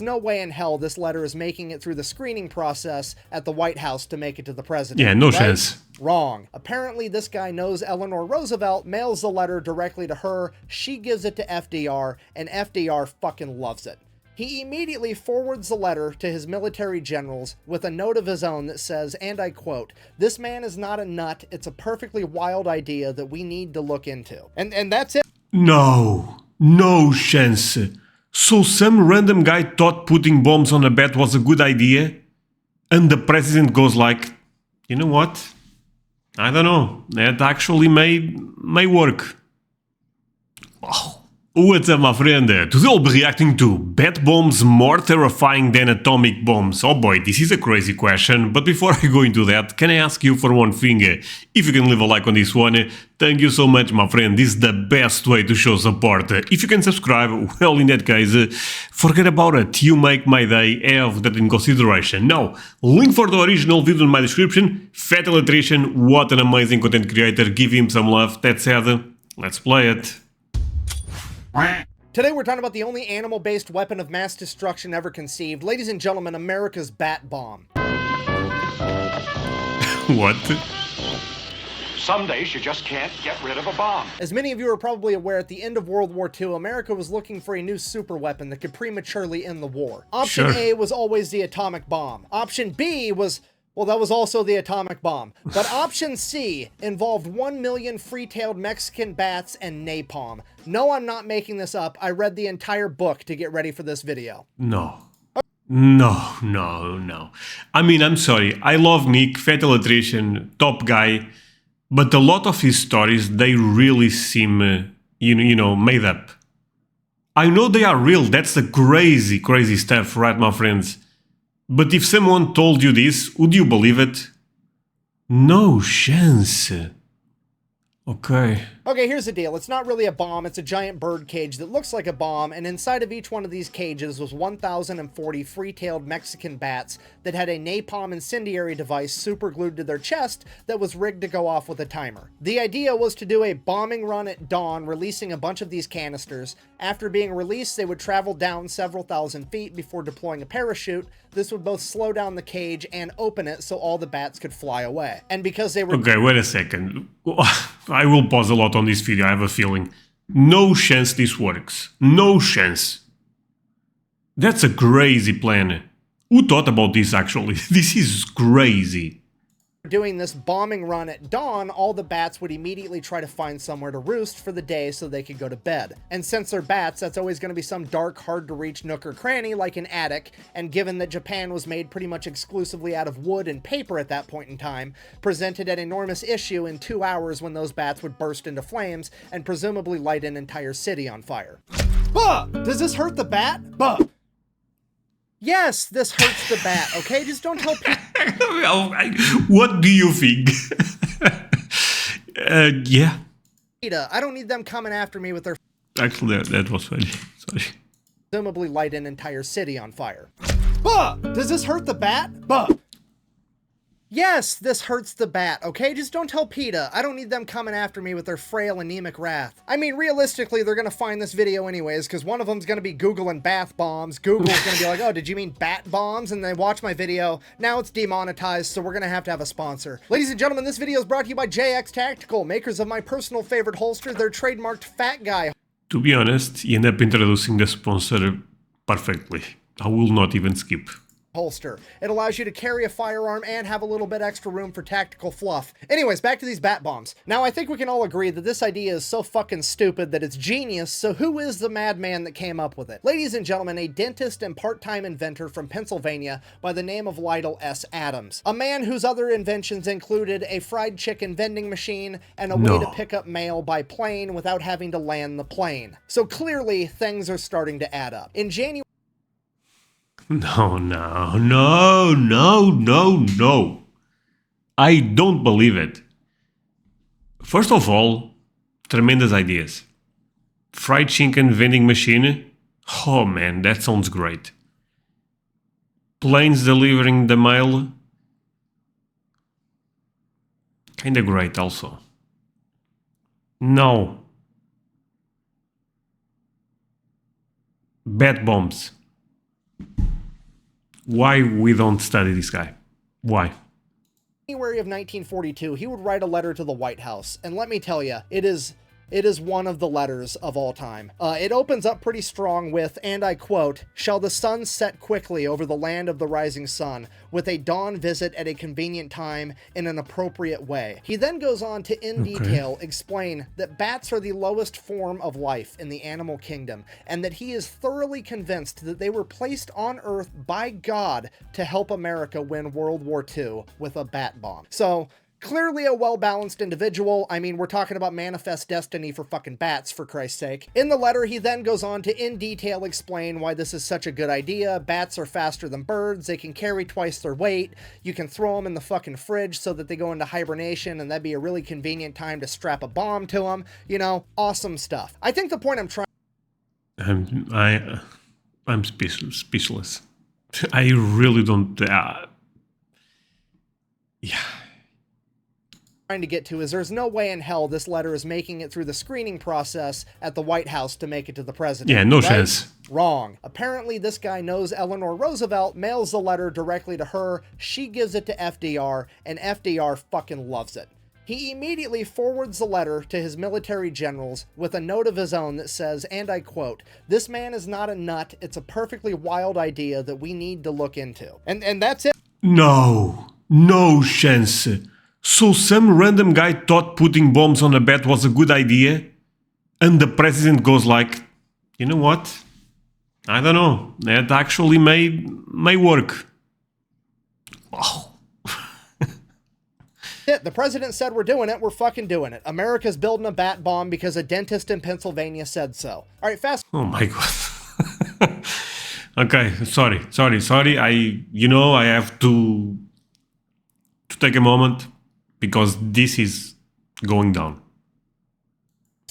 no way in hell this letter is making it through the screening process at the White House to make it to the president. Yeah, no chance. Wrong. Apparently this guy knows Eleanor Roosevelt, mails the letter directly to her, she gives it to FDR, and FDR fucking loves it. He immediately forwards the letter to his military generals with a note of his own that says, and I quote, "This man is not a nut, it's a perfectly wild idea that we need to look into." And that's it. No chance. So some random guy thought putting bombs on a bat was a good idea, and the president goes like, you know what? I don't know, that actually may work. Wow. What's up, my friend? Today I'll be reacting to bat bombs more terrifying than atomic bombs. Oh boy, this is a crazy question, but before I go into that, can I ask you for one thing? If you can leave a like on this one, thank you so much, my friend. This is the best way to show support. If you can subscribe, well, in that case, forget about it. You make my day, have that in consideration. Now, link for the original video in my description. Fat Electrician, what an amazing content creator. Give him some love. That said, let's play it. Today we're talking about the only animal-based weapon of mass destruction ever conceived. Ladies and gentlemen, America's bat bomb. What? Some days you just can't get rid of a bomb. As many of you are probably aware, at the end of World War II, America was looking for a new super weapon that could prematurely end the war. Option A was always the atomic bomb. Option B was... well, that was also the atomic bomb. But option C involved 1 million free-tailed Mexican bats and napalm. No, I'm not making this up. I read the entire book to get ready for this video. No. I mean, I'm sorry. I love Nick, Fat Electrician, top guy. But a lot of his stories, they really seem, you know, made up. I know they are real. That's the crazy stuff, right, my friends? But if someone told you this, would you believe it? No chance. Okay. Okay, here's the deal. It's not really a bomb, it's a giant bird cage that looks like a bomb, and inside of each one of these cages was 1,040 free-tailed Mexican bats that had a napalm incendiary device superglued to their chest that was rigged to go off with a timer. The idea was to do a bombing run at dawn, releasing a bunch of these canisters. After being released, they would travel down several thousand feet before deploying a parachute. This would both slow down the cage and open it so all the bats could fly away. And because they were... okay, wait a second. I will pause a lot on this video, I have a feeling. No chance this works. No chance. That's a crazy plan. Who thought about this actually? This is crazy. Doing this bombing run at dawn, all the bats would immediately try to find somewhere to roost for the day so they could go to bed. And since they're bats, that's always going to be some dark, hard-to-reach nook or cranny like an attic, and given that Japan was made pretty much exclusively out of wood and paper at that point in time, presented an enormous issue in 2 hours when those bats would burst into flames and presumably light an entire city on fire. Bah! Does this hurt the bat? Bah! Yes, this hurts the bat, okay? Just don't tell people... What do you think? Yeah. I don't need them coming after me with their... actually, that was funny. Sorry. Presumably light an entire city on fire. Bah! Does this hurt the bat? Bah! Yes, this hurts the bat, okay? Just don't tell PETA. I don't need them coming after me with their frail, anemic wrath. I mean, realistically, they're gonna find this video anyways, because one of them's gonna be Googling bath bombs. Google's gonna be like, oh, did you mean bat bombs? And they watch my video. Now it's demonetized, so we're gonna have to have a sponsor. Ladies and gentlemen, this video is brought to you by JX Tactical, makers of my personal favorite holster, their trademarked Fat Guy. To be honest, you end up introducing the sponsor perfectly. I will not even skip. Holster. It allows you to carry a firearm and have a little bit extra room for tactical fluff. Anyways, back to these bat bombs. Now, I think we can all agree that this idea is so fucking stupid that it's genius, so who is the madman that came up with it? Ladies and gentlemen, a dentist and part-time inventor from Pennsylvania by the name of Lytle S. Adams. A man whose other inventions included a fried chicken vending machine and a way to pick up mail by plane without having to land the plane. So clearly, things are starting to add up. In January... No. I don't believe it. First of all, tremendous ideas. Fried chicken vending machine? Oh man, that sounds great. Planes delivering the mail? Kinda great also. No. Bat bombs. why we don't study this guy. Why? January of 1942, he would write a letter to the White House, and let me tell you, it is one of the letters of all time. It opens up pretty strong with, and I quote, "Shall the sun set quickly over the land of the rising sun, with a dawn visit at a convenient time in an appropriate way." He then goes on to, in detail, explain that bats are the lowest form of life in the animal kingdom, and that he is thoroughly convinced that they were placed on Earth by God to help America win World War II with a bat bomb. So, clearly a well-balanced individual. I mean, we're talking about manifest destiny for fucking bats, for Christ's sake. In the letter, he then goes on to in detail explain why this is such a good idea. Bats are faster than birds. They can carry twice their weight. You can throw them in the fucking fridge so that they go into hibernation, and that'd be a really convenient time to strap a bomb to them. You know, awesome stuff. I think the point I'm trying... I'm speechless. I really don't... yeah. Trying to get to is there's no way in hell this letter is making it through the screening process at the White House to make it to the president. Yeah, no chance. Wrong. Apparently this guy knows Eleanor Roosevelt, mails the letter directly to her, she gives it to FDR, and FDR fucking loves it. He immediately forwards the letter to his military generals with a note of his own that says, and I quote, "This man is not a nut, it's a perfectly wild idea that we need to look into." And that's it. No chance. So some random guy thought putting bombs on a bat was a good idea, and the president goes like, you know what? I don't know. That actually may work. Wow. The president said we're doing it, we're fucking doing it. America's building a bat bomb because a dentist in Pennsylvania said so. All right, fast. Oh my god. Okay, sorry. I have to take a moment because this is going down.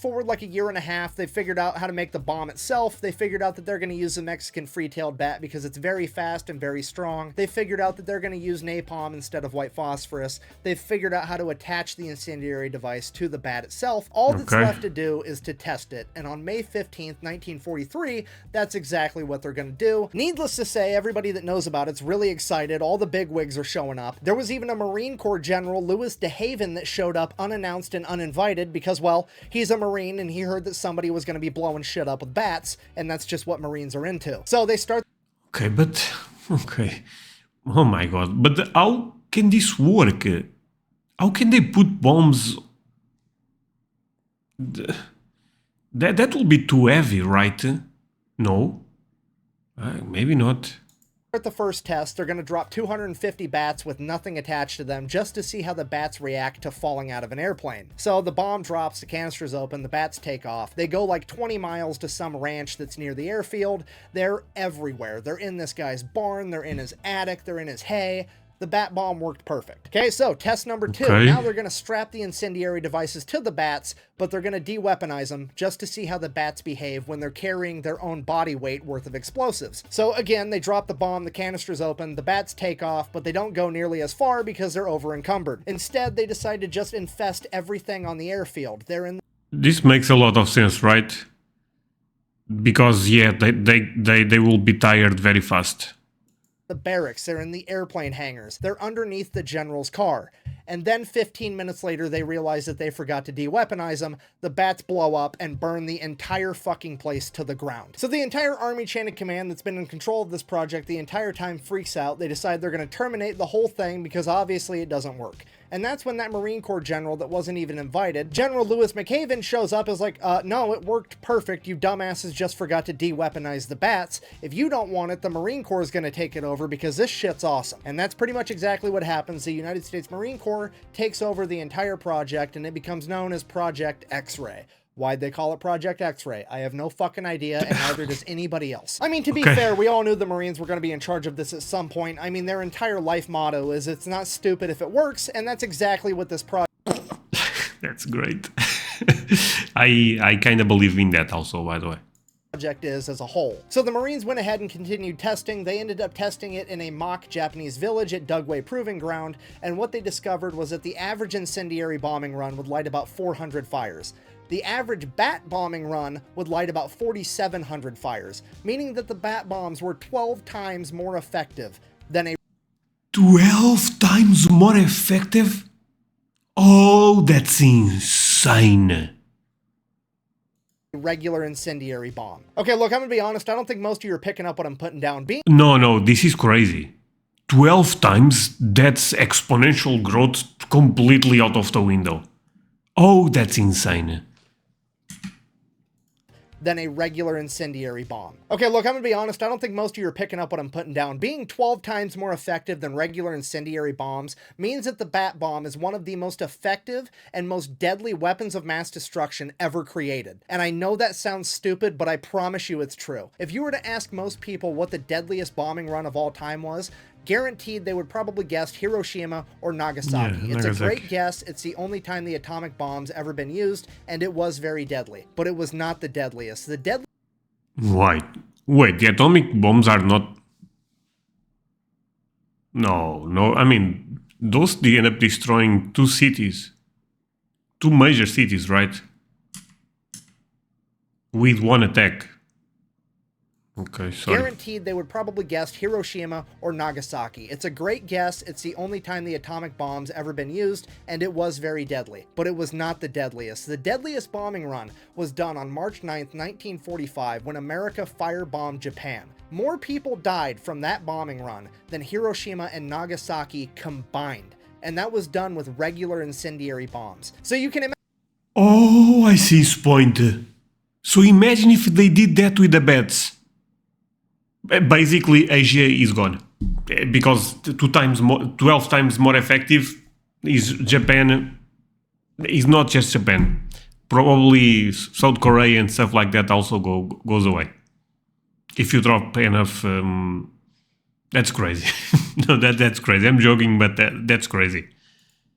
Forward like a year and a half, they figured out how to make the bomb itself. They figured out that they're going to use the Mexican free-tailed bat because it's very fast and very strong. They figured out that they're going to use napalm instead of white phosphorus. They've figured out how to attach the incendiary device to the bat itself. All that's left to do is to test it. And on May 15th, 1943, that's exactly what they're going to do. Needless to say, everybody that knows about it's really excited. All the bigwigs are showing up. There was even a Marine Corps General, Louis de Haven, that showed up unannounced and uninvited because, well, he's a Marine and he heard that somebody was going to be blowing shit up with bats, and that's just what Marines are into. So they start... Okay. Oh my god. But how can this work? How can they put bombs... That will be too heavy, right? No? Maybe not. At the first test, they're going to drop 250 bats with nothing attached to them just to see how the bats react to falling out of an airplane. So the bomb drops, the canister's open, the bats take off. They go like 20 miles to some ranch that's near the airfield. They're everywhere. They're in this guy's barn, they're in his attic, they're in his hay. The bat bomb worked perfect. Okay, so test number 2. Now they're going to strap the incendiary devices to the bats, but they're going to de-weaponize them just to see how the bats behave when they're carrying their own body weight worth of explosives. So again, they drop the bomb, the canister's open, the bats take off, but they don't go nearly as far because they're over-encumbered. Instead, they decide to just infest everything on the airfield. They're in... This makes a lot of sense, right? Because, yeah, they will be tired very fast. The barracks, they're in the airplane hangars, they're underneath the general's car. And then 15 minutes later, they realize that they forgot to de-weaponize them. The bats blow up and burn the entire fucking place to the ground. So the entire Army chain of command that's been in control of this project the entire time freaks out. They decide they're going to terminate the whole thing because obviously it doesn't work. And that's when that Marine Corps general that wasn't even invited, General Louis McHaven, shows up as like, no, it worked perfect. You dumbasses just forgot to de-weaponize the bats. If you don't want it, the Marine Corps is going to take it over because this shit's awesome. And that's pretty much exactly what happens. The United States Marine Corps takes over the entire project and it becomes known as Project X-Ray. Why'd they call it Project X-Ray? I have no fucking idea, and neither does anybody else. I mean, to be fair, we all knew the Marines were going to be in charge of this at some point. I mean, their entire life motto is, it's not stupid if it works, and that's exactly what this project... That's great. I kind of believe in that also, by the way. Project is as a whole. So the Marines went ahead and continued testing. They ended up testing it in a mock Japanese village at Dugway Proving Ground, and what they discovered was that the average incendiary bombing run would light about 400 fires. The average bat bombing run would light about 4,700 fires, meaning that the bat bombs were 12 times more effective than a 12 times more effective? Oh, that's insane. regular incendiary bomb. Okay, look, I'm gonna be honest, I don't think most of you are picking up what I'm putting down. No, this is crazy. 12 times, that's exponential growth completely out of the window. Oh, that's insane. Than a regular incendiary bomb. Okay, look, I'm gonna be honest, I don't think most of you are picking up what I'm putting down. Being 12 times more effective than regular incendiary bombs means that the bat bomb is one of the most effective and most deadly weapons of mass destruction ever created. And I know that sounds stupid, but I promise you it's true. If you were to ask most people what the deadliest bombing run of all time was, guaranteed they would probably guess Hiroshima or Nagasaki. Yeah, it's Nagasaki. a great guess. It's the only time the atomic bomb's ever been used, and it was very deadly. But it was not the deadliest. The deadliest Wait, the atomic bombs are not... No, I mean, those they end up destroying two cities. Two major cities, right? With one attack. Okay, sorry. Guaranteed they would probably guess Hiroshima or Nagasaki. It's a great guess. It's the only time the atomic bomb's ever been used, and it was very deadly. But it was not the deadliest. The deadliest bombing run was done on March 9th, 1945, when America firebombed Japan. More people died from that bombing run than Hiroshima and Nagasaki combined. And that was done with regular incendiary bombs. So you can imagine... Oh, I see his point. So imagine if they did that with the bats. Basically, Asia is gone. Because 12 times more effective is Japan. Is not just Japan. Probably South Korea and stuff like that also goes away. If you drop enough... that's crazy. No, that's crazy. I'm joking, but that's crazy.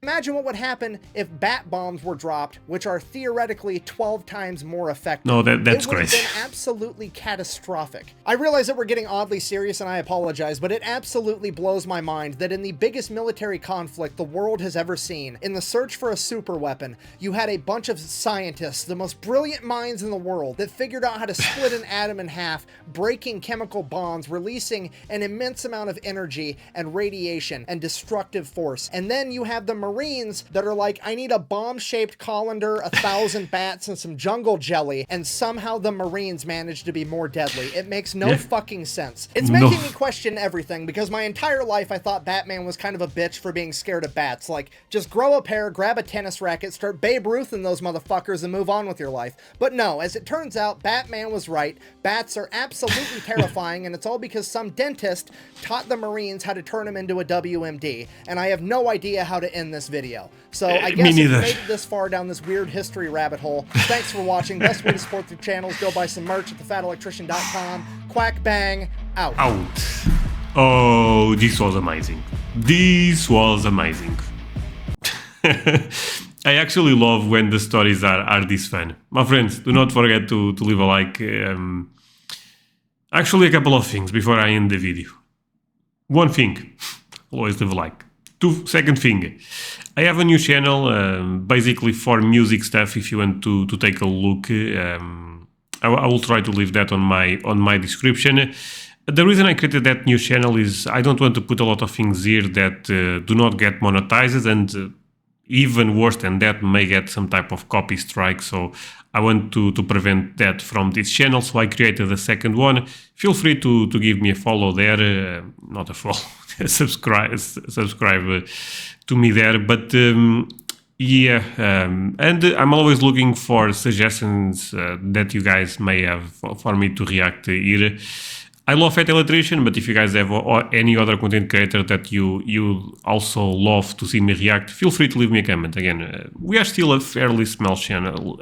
Imagine what would happen if bat bombs were dropped, which are theoretically 12 times more effective. No, that's It would have crazy. been absolutely catastrophic. I realize that we're getting oddly serious, and I apologize, but it absolutely blows my mind that in the biggest military conflict the world has ever seen, in the search for a super weapon, you had a bunch of scientists, the most brilliant minds in the world, that figured out how to split an atom in half, breaking chemical bonds, releasing an immense amount of energy and radiation and destructive force. And then you have the Marines that are like, I need a bomb-shaped colander, 1,000 bats, and some jungle jelly, and somehow the Marines managed to be more deadly. It makes no fucking sense. It's making me question everything, because my entire life I thought Batman was kind of a bitch for being scared of bats. Like, just grow a pair, grab a tennis racket, start Babe Ruth in those motherfuckers, and move on with your life. But no, as it turns out, Batman was right. Bats are absolutely terrifying, and it's all because some dentist taught the Marines how to turn them into a WMD, and I have no idea how to end this video. So I guess if you made it this far down this weird history rabbit hole, thanks for watching. Best way to support the channel is go buy some merch at thefatelectrician.com. Quack bang, out. Oh, this was amazing. This was amazing. I actually love when the stories are this fun. My friends, do not forget to leave a like. Actually, a couple of things before I end the video. One thing, always leave a like. Second thing, I have a new channel, basically for music stuff. If you want to take a look, I will try to leave that on my description. The reason I created that new channel is I don't want to put a lot of things here that do not get monetized, and even worse than that, may get some type of copy strike. So I want to prevent that from this channel, so I created a second one. Feel free to give me a follow there, not a follow, subscribe to me there. But yeah, and I'm always looking for suggestions that you guys may have for me to react here. I love Fat Electrician, but if you guys have any other content creator that you also love to see me react, feel free to leave me a comment. Again, we are still a fairly small channel,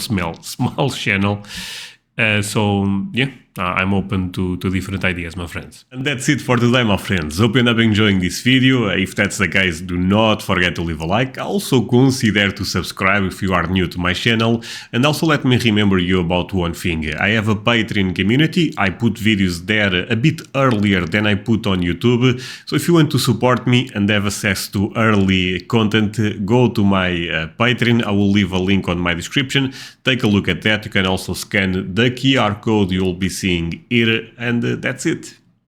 small channel. So yeah, I'm open to different ideas, my friends. And that's it for today, my friends. Hope you end up enjoying this video. If that's the case, do not forget to leave a like. Also consider to subscribe if you are new to my channel. And also let me remember you about one thing. I have a Patreon community. I put videos there a bit earlier than I put on YouTube. So if you want to support me and have access to early content, go to my Patreon. I will leave a link on my description. Take a look at that. You can also scan the QR code you'll be seeing here, and that's it.